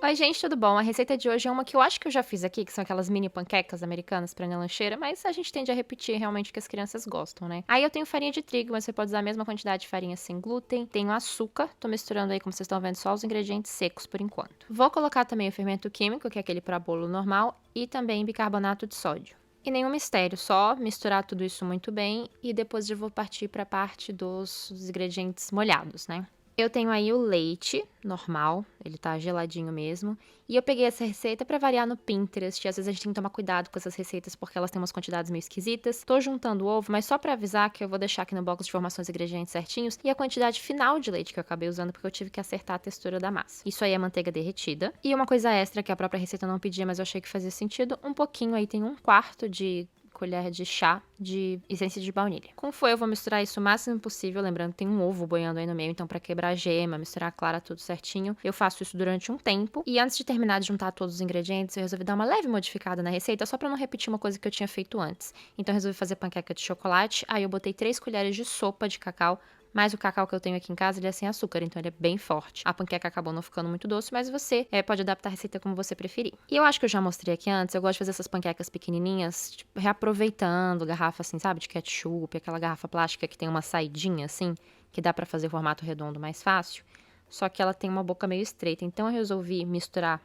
Oi, gente, tudo bom? A receita de hoje é uma que eu acho que eu já fiz aqui, que são aquelas mini panquecas americanas pra na lancheira, mas a gente tende a repetir realmente o que as crianças gostam, né? Aí eu tenho farinha de trigo, mas você pode usar a mesma quantidade de farinha sem glúten. Tenho açúcar, tô misturando aí, como vocês estão vendo, só os ingredientes secos por enquanto. Vou colocar também o fermento químico, que é aquele para bolo normal, e também bicarbonato de sódio. E nenhum mistério, só misturar tudo isso muito bem e depois eu vou partir para a parte dos ingredientes molhados, né? Eu tenho aí o leite normal, ele tá geladinho mesmo. E eu peguei essa receita pra variar no Pinterest. E às vezes a gente tem que tomar cuidado com essas receitas porque elas têm umas quantidades meio esquisitas. Tô juntando o ovo, mas só pra avisar que eu vou deixar aqui no box de informações os ingredientes certinhos e a quantidade final de leite que eu acabei usando porque eu tive que acertar a textura da massa. Isso aí é manteiga derretida. E uma coisa extra que a própria receita não pedia, mas eu achei que fazia sentido, um pouquinho aí, tem 1/4 de colher de chá de essência de baunilha. Com foi, eu vou misturar isso o máximo possível, lembrando que tem um ovo boiando aí no meio, então para quebrar a gema, misturar a clara, tudo certinho, eu faço isso durante um tempo. E antes de terminar de juntar todos os ingredientes, eu resolvi dar uma leve modificada na receita, só para não repetir uma coisa que eu tinha feito antes. Então eu resolvi fazer panqueca de chocolate, aí eu botei 3 colheres de sopa de cacau, mas o cacau que eu tenho aqui em casa, ele é sem açúcar, então ele é bem forte. A panqueca acabou não ficando muito doce, mas você pode adaptar a receita como você preferir. E eu acho que eu já mostrei aqui antes, eu gosto de fazer essas panquecas pequenininhas, tipo, reaproveitando garrafa assim, sabe, de ketchup, aquela garrafa plástica que tem uma saidinha assim, que dá pra fazer o formato redondo mais fácil. Só que ela tem uma boca meio estreita, então eu resolvi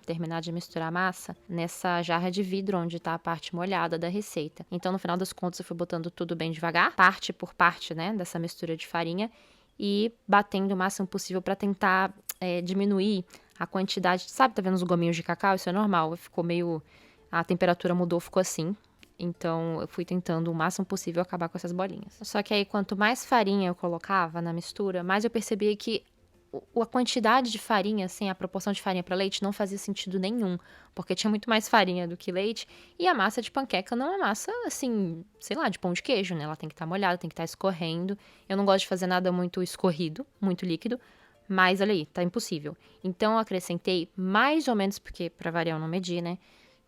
terminar de misturar a massa nessa jarra de vidro onde tá a parte molhada da receita. Então no final das contas eu fui botando tudo bem devagar, parte por parte, né, dessa mistura de farinha e batendo o máximo possível para tentar diminuir a quantidade. Sabe, tá vendo os gominhos de cacau? Isso é normal, ficou meio... A temperatura mudou, ficou assim. Então, eu fui tentando o máximo possível acabar com essas bolinhas. Só que aí, quanto mais farinha eu colocava na mistura, mais eu percebia que a quantidade de farinha, assim, a proporção de farinha para leite não fazia sentido nenhum, porque tinha muito mais farinha do que leite, e a massa de panqueca não é massa, assim, sei lá, de pão de queijo, né? Ela tem que estar molhada, tem que estar escorrendo. Eu não gosto de fazer nada muito escorrido, muito líquido, mas olha aí, tá impossível. Então eu acrescentei mais ou menos, porque para variar eu não medi, né?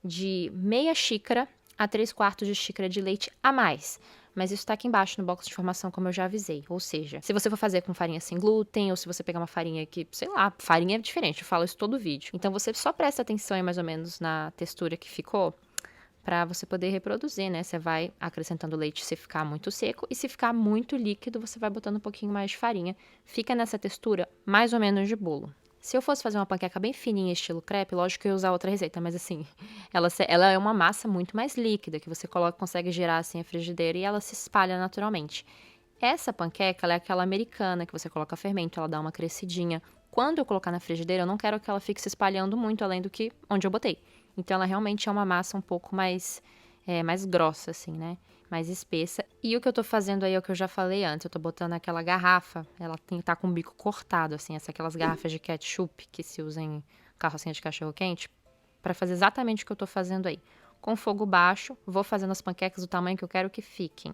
De meia xícara a 3/4 de xícara de leite a mais. Mas isso tá aqui embaixo no box de informação, como eu já avisei. Ou seja, se você for fazer com farinha sem glúten, ou se você pegar uma farinha que, sei lá, farinha é diferente, eu falo isso todo vídeo. Então você só presta atenção aí mais ou menos na textura que ficou, pra você poder reproduzir, né? Você vai acrescentando leite se ficar muito seco, e se ficar muito líquido, você vai botando um pouquinho mais de farinha. Fica nessa textura mais ou menos de bolo. Se eu fosse fazer uma panqueca bem fininha, estilo crepe, lógico que eu ia usar outra receita, mas assim, ela é uma massa muito mais líquida, que você consegue girar assim a frigideira e ela se espalha naturalmente. Essa panqueca, ela é aquela americana, que você coloca fermento, ela dá uma crescidinha. Quando eu colocar na frigideira, eu não quero que ela fique se espalhando muito além do que onde eu botei. Então ela realmente é uma massa um pouco mais, mais grossa, assim, né? Mais espessa. E o que eu tô fazendo aí é o que eu já falei antes. Eu tô botando aquela garrafa, ela tá com o bico cortado, assim, aquelas garrafas de ketchup que se usa em carrocinha de cachorro-quente, pra fazer exatamente o que eu tô fazendo aí. Com fogo baixo, vou fazendo as panquecas do tamanho que eu quero que fiquem.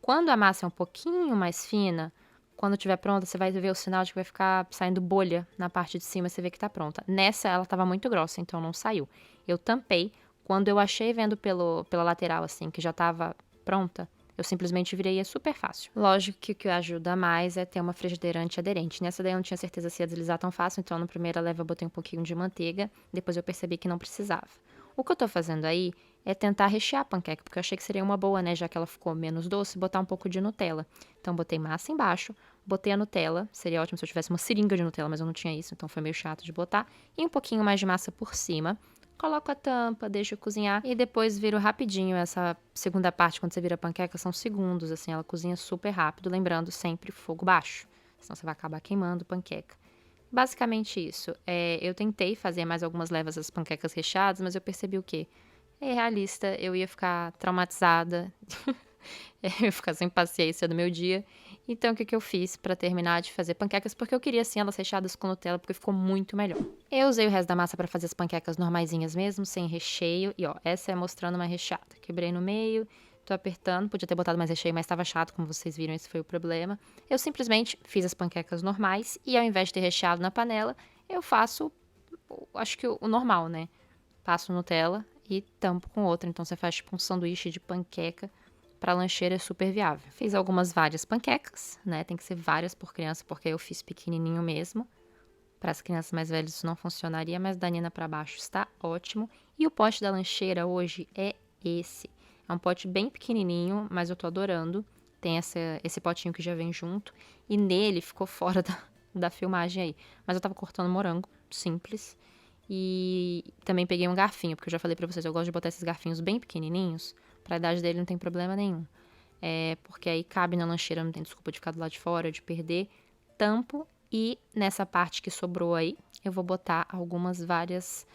Quando a massa é um pouquinho mais fina, quando estiver pronta, você vai ver o sinal de que vai ficar saindo bolha na parte de cima, você vê que tá pronta. Nessa, ela tava muito grossa, então não saiu. Eu tampei. Quando eu achei vendo pela lateral, assim, que já tava pronta, eu simplesmente virei e é super fácil. Lógico que o que ajuda mais é ter uma frigideira antiaderente. Nessa daí eu não tinha certeza se ia deslizar tão fácil, então na primeira leva eu botei um pouquinho de manteiga, depois eu percebi que não precisava. O que eu tô fazendo aí é tentar rechear a panqueca, porque eu achei que seria uma boa, né, já que ela ficou menos doce, botar um pouco de Nutella. Então botei massa embaixo, botei a Nutella, seria ótimo se eu tivesse uma seringa de Nutella, mas eu não tinha isso, então foi meio chato de botar, e um pouquinho mais de massa por cima. Coloco a tampa, deixo cozinhar e depois viro rapidinho essa segunda parte. Quando você vira a panqueca, são segundos, assim, ela cozinha super rápido, lembrando sempre fogo baixo, senão você vai acabar queimando a panqueca. Basicamente isso. Eu tentei fazer mais algumas levas das panquecas recheadas, mas eu percebi o quê? É realista, eu ia ficar traumatizada, eu ia ficar sem paciência do meu dia. Então, o que eu fiz pra terminar de fazer panquecas? Porque eu queria, assim, elas recheadas com Nutella, porque ficou muito melhor. Eu usei o resto da massa pra fazer as panquecas normaisinhas mesmo, sem recheio. E, ó, essa é mostrando uma recheada. Quebrei no meio, tô apertando. Podia ter botado mais recheio, mas tava chato, como vocês viram, esse foi o problema. Eu simplesmente fiz as panquecas normais e, ao invés de ter recheado na panela, eu faço, acho que o normal, né? Passo Nutella e tampo com outra. Então, você faz tipo um sanduíche de panqueca. Para lancheira é super viável. Fiz várias panquecas, né? Tem que ser várias por criança, porque eu fiz pequenininho mesmo. Para as crianças mais velhas isso não funcionaria, mas da Nina para baixo está ótimo. E o pote da lancheira hoje é esse. É um pote bem pequenininho, mas eu tô adorando. Tem esse potinho que já vem junto. E nele ficou fora da filmagem aí. Mas eu tava cortando morango, simples. E também peguei um garfinho, porque eu já falei pra vocês, eu gosto de botar esses garfinhos bem pequenininhos. Pra idade dele não tem problema nenhum. Porque aí cabe na lancheira, não tem desculpa de ficar do lado de fora, de perder. Tampo e nessa parte que sobrou aí, eu vou botar alguns vários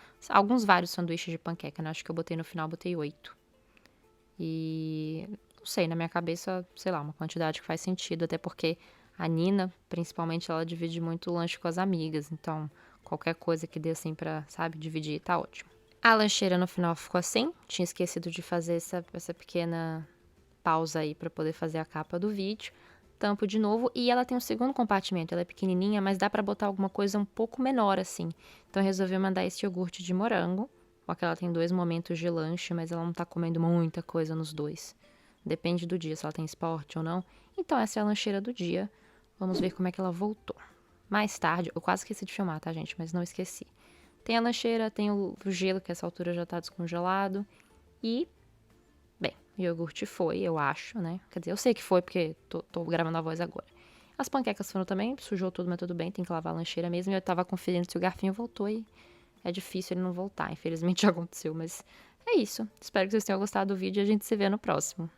sanduíches de panqueca, né? Acho que eu botei no final, botei 8. E não sei, na minha cabeça, sei lá, uma quantidade que faz sentido, até porque a Nina, principalmente, ela divide muito o lanche com as amigas, então qualquer coisa que dê assim pra, sabe, dividir, tá ótimo. A lancheira no final ficou assim, tinha esquecido de fazer essa pequena pausa aí pra poder fazer a capa do vídeo. Tampo de novo e ela tem um segundo compartimento, ela é pequenininha, mas dá pra botar alguma coisa um pouco menor assim. Então eu resolvi mandar esse iogurte de morango, porque ela tem 2 momentos de lanche, mas ela não tá comendo muita coisa nos dois. Depende do dia, se ela tem esporte ou não. Então essa é a lancheira do dia. Vamos ver como é que ela voltou. Mais tarde, eu quase esqueci de filmar, tá, gente? Mas não esqueci. Tem a lancheira, tem o gelo, que essa altura já tá descongelado. E, bem, o iogurte foi, eu acho, né? Quer dizer, eu sei que foi porque tô gravando a voz agora. As panquecas foram também, sujou tudo, mas tudo bem, tem que lavar a lancheira mesmo. E eu tava conferindo se o garfinho voltou e é difícil ele não voltar. Infelizmente já aconteceu, mas é isso. Espero que vocês tenham gostado do vídeo e a gente se vê no próximo.